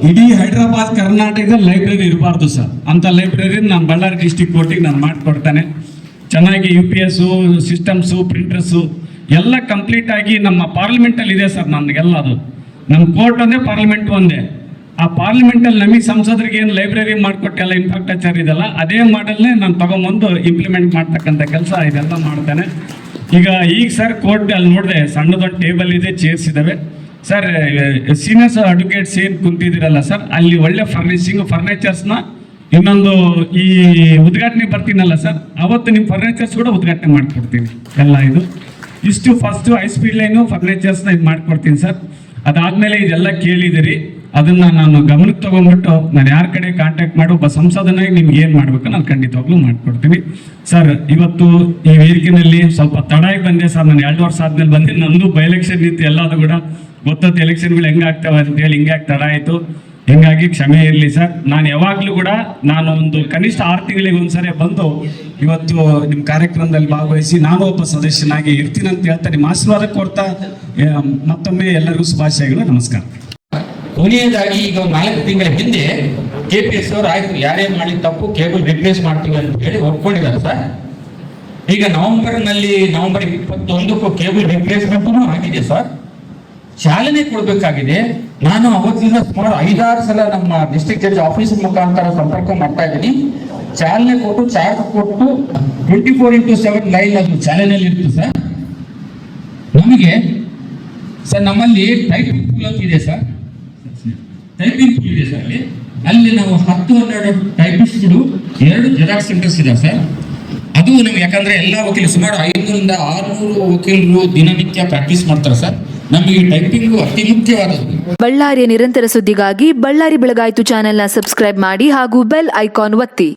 ಇಡೀ ಹೈದರಾಬಾದ್ ಕರ್ನಾಟಕದಲ್ಲಿ ಲೈಬ್ರರಿ ಇರಬಾರ್ದು ಸರ್. ಅಂತ ಲೈಬ್ರರಿ ನಾನು ಬಳ್ಳಾರಿ ಡಿಸ್ಟಿಕ್ ಕೋರ್ಟಿಗೆ ನಾನು ಮಾಡಿಕೊಡ್ತೇನೆ. ಚೆನ್ನಾಗಿ UPS ಸಿಸ್ಟಮ್ಸು ಪ್ರಿಂಟರ್ಸು ಎಲ್ಲ ಕಂಪ್ಲೀಟ್ ಆಗಿ ನಮ್ಮ ಪಾರ್ಲಿಮೆಂಟಲ್ಲಿ ಇದೆ ಸರ್. ನನಗೆಲ್ಲ ಅದು ನಮ್ಮ ಕೋರ್ಟ್ ಒಂದೇ, ಪಾರ್ಲಿಮೆಂಟ್ ಒಂದೇ. ಆ ಪಾರ್ಲಿಮೆಂಟಲ್ಲಿ ನಮಗೆ ಸಂಸದರಿಗೆ ಏನು ಲೈಬ್ರರಿ ಮಾಡಿಕೊಟ್ಟೆಲ್ಲ ಇನ್ಫ್ರಾಸ್ಟ್ರಕ್ಚರ್ ಇದೆಲ್ಲ ಅದೇ ಮಾಡಲ್ನೇ ನಾನು ತಗೊಂಬಂದು ಇಂಪ್ಲಿಮೆಂಟ್ ಮಾಡ್ತಕ್ಕಂಥ ಕೆಲಸ ಇದೆಲ್ಲ ಮಾಡ್ತೇನೆ. ಈಗ ಸರ್ ಕೋರ್ಟ್ ಅಲ್ಲಿ ನೋಡಿದೆ, ಸಣ್ಣದೊಂದು ಟೇಬಲ್ ಇದೆ, ಚೇರ್ಸ್ ಇದ್ದಾವೆ ಸರ್. ಸೀನಿಯರ್ಸ್ ಅಡ್ವೊಕೇಟ್ಸ್ ಏನು ಕುಂತಿದ್ದೀರಲ್ಲ ಸರ್, ಅಲ್ಲಿ ಒಳ್ಳೆ ಫರ್ನಿಚರ್ಸ್ನ ಇನ್ನೊಂದು ಈ ಉದ್ಘಾಟನೆ ಬರ್ತೀನಲ್ಲ ಸರ್, ಅವತ್ತು ನಿಮ್ಮ ಫರ್ನಿಚರ್ಸ್ ಕೂಡ ಉದ್ಘಾಟನೆ ಮಾಡಿಕೊಡ್ತೀನಿ. ಎಲ್ಲ ಇಷ್ಟು ಫಸ್ಟು ಹೈ ಸ್ಪೀಡ್ ಲೈನು ಫರ್ನಿಚರ್ಸ್ನ ಇದು ಮಾಡಿಕೊಡ್ತೀನಿ ಸರ್. ಅದಾದಮೇಲೆ ಇದೆಲ್ಲ ಕೇಳಿದಿರಿ, ಅದನ್ನು ನಾನು ಗಮನಕ್ಕೆ ತೊಗೊಂಡ್ಬಿಟ್ಟು ನಾನು ಯಾರ ಕಡೆ ಕಾಂಟ್ಯಾಕ್ಟ್ ಮಾಡಿ ಒಬ್ಬ ಸಂಸದನಾಗಿ ನಿಮ್ಗೆ ಏನು ಮಾಡಬೇಕು ನಾನು ಖಂಡಿತವಾಗ್ಲೂ ಮಾಡಿಕೊಡ್ತೀನಿ ಸರ್. ಇವತ್ತು ಈ ವೇದಿಕೆಯಲ್ಲಿ ಸ್ವಲ್ಪ ತಡಾಗಿ ಬಂದೆ ಸರ್. ನಾನು 2 ವರ್ಷ ಆದ್ಮೇಲೆ ಬಂದೆ. ನಮ್ಮದು ಬೈ ಎಲೆಕ್ಷನ್ ಇತ್ತು, ಎಲ್ಲದು ಕೂಡ ಗೊತ್ತದ್ದು ಎಲೆಕ್ಷನ್ಗಳು ಹೆಂಗಾಗ್ತವೆ ಅಂತೇಳಿ ಹಿಂಗಾಗಿ ತಡ ಆಯಿತು. ಹಿಂಗಾಗಿ ಕ್ಷಮೆ ಇರಲಿ ಸರ್. ನಾನು ಯಾವಾಗಲೂ ಕೂಡ ನಾನು ಒಂದು ಕನಿಷ್ಠ 6 ತಿಂಗಳಿಗೆ ಒಂದ್ಸರಿ ಬಂದು ಇವತ್ತು ನಿಮ್ಮ ಕಾರ್ಯಕ್ರಮದಲ್ಲಿ ಭಾಗವಹಿಸಿ ನಾನು ಒಬ್ಬ ಸದಸ್ಯನಾಗಿ ಇರ್ತೀನಿ ಅಂತ ಹೇಳ್ತಾ ನಿಮ್ಮ ಆಶೀರ್ವಾದ ಕೊಡ್ತಾ ಮತ್ತೊಮ್ಮೆ ಎಲ್ಲರಿಗೂ ಶುಭಾಶಯಗಳು. ನಮಸ್ಕಾರ. ಕೊನೆಯದಾಗಿ ಈಗ 4 ತಿಂಗಳ ಹಿಂದೆ KPS ಅವರು ಆಯ್ತು ಯಾರೇ ಮಾಡಿ ತಪ್ಪು ಕೇಬಲ್ ರಿಪ್ಲೇಸ್ ಮಾಡ್ತೀವಿ ಅಂತ ಹೇಳಿ ಒಪ್ಕೊಂಡಿದ್ದಾರೆ ಸರ್. ಈಗ ನವೆಂಬರ್ 21ಕ್ಕೂ ಕೇಬಲ್ ರಿಪ್ಲೇಸ್ಮೆಂಟ್ ಆಗಿದೆ ಸರ್. ಚಾಲನೆ ಕೊಡಬೇಕಾಗಿದೆ. ನಾನು ಅವತ್ತಿಂದ ಸುಮಾರು 5-6 ಸಲ ನಮ್ಮ ಡಿಸ್ಟ್ರಿಕ್ಟ್ ಜಡ್ಜ್ ಆಫೀಸ್ ಮುಖಾಂತರ ಸಂಪರ್ಕ ಮಾಡ್ತಾ ಇದ್ದೀನಿ. ಚಾಲನೆ ಕೊಟ್ಟು ಚಾರ್ಜ್ ಕೊಟ್ಟು 24x7 ಲೈನ್ ಅದು ಚಾಲನೆಯಲ್ಲಿ ಇರುತ್ತೆ ಸರ್. ನಮಗೆ ಸರ್ ನಮ್ಮಲ್ಲಿ ಟೈಪಿಂಗ್ ಪೂಲ್ ಇದೆ ಸರ್. ಟೈಪಿಂಗ್ ಪೂಲ್ ಇದೆ ಸರ್. ಅಲ್ಲಿ ನಾವು 10-12 ಟೈಪಿಸ್ಟ್ಗಳು 2 ಜೆರಾಕ್ಸ್ ಸೆಂಟರ್ಸ್ ಇದೆ ಸರ್. ಅದು ನಮ್ಗೆ ಯಾಕಂದ್ರೆ ಎಲ್ಲ ವಕೀಲರು ಸುಮಾರು 500ರಿಂದ 600 ವಕೀಲರು ದಿನನಿತ್ಯ ಪ್ರಾಕ್ಟೀಸ್ ಮಾಡ್ತಾರೆ ಸರ್. ನಮಗೆ ಟೈಪಿಂಗ್ ಅತಿ ಮುಖ್ಯವಾದದ್ದು. ಬಳ್ಳಾರಿಯ ನಿರಂತರ ಸುದ್ದಿಗಾಗಿ ಬಳ್ಳಾರಿ ಬೆಳಗಾಯಿತು ಚಾನೆಲ್ನ ಸಬ್ಸ್ಕ್ರೈಬ್ ಮಾಡಿ ಹಾಗೂ ಬೆಲ್ ಐಕಾನ್ ಒತ್ತಿ.